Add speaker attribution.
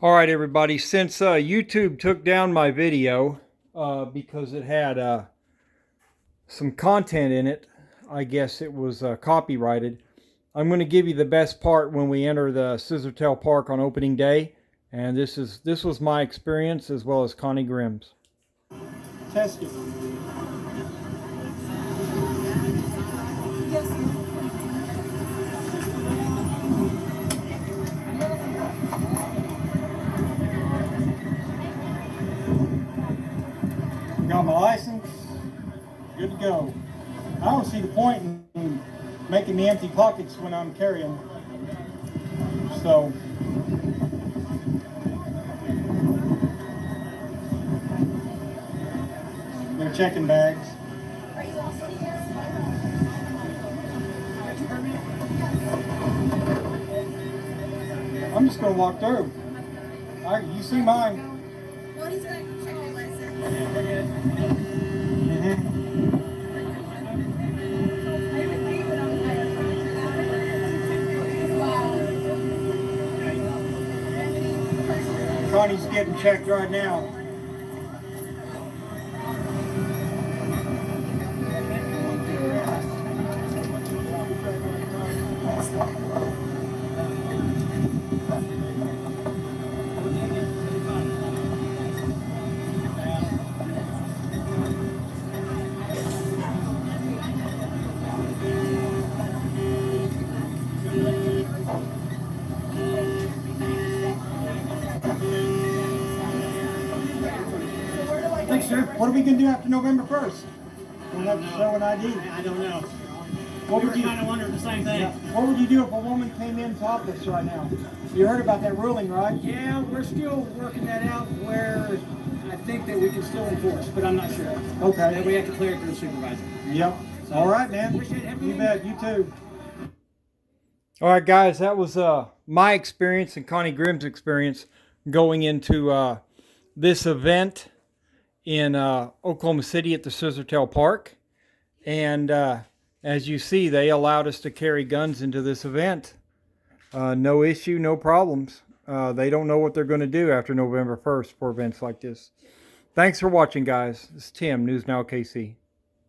Speaker 1: All right, everybody, since YouTube took down my video because it had some content in it, I guess it was copyrighted, I'm going to give you the best part when we enter the Scissortail Park on opening day. And this was my experience as well as Connie Grimm's.
Speaker 2: Test it. Got my license. Good to go. I don't see the point in making me empty pockets when I'm carrying. So they're checking bags. I'm just gonna walk through. All right, you see mine.
Speaker 3: Well, he's going to check your license.
Speaker 2: Connie's getting checked right now. Thanks, sir. What are we going to do after November 1st? We'll have to show an ID.
Speaker 4: I don't know.
Speaker 2: What would you
Speaker 4: kind of wondering the same thing.
Speaker 2: Yeah. What would you do if a woman came in topless right now? You heard about that ruling, right?
Speaker 4: Yeah, we're still working that out where I think that we can still enforce, but I'm not sure.
Speaker 2: Okay.
Speaker 4: That we have to clear it to the supervisor.
Speaker 2: Yep.
Speaker 4: So,
Speaker 2: all right, man.
Speaker 4: Appreciate having
Speaker 2: You
Speaker 4: me.
Speaker 2: bet. You too.
Speaker 1: All right, guys, that was my experience and Connie Grimm's experience going into this event in Oklahoma City at the Scissortail Park. And as you see, they allowed us to carry guns into this event. No issue, no problems. They don't know what they're going to do after November 1st for events like this. Thanks for watching, guys. This is Tim, News Now OKC.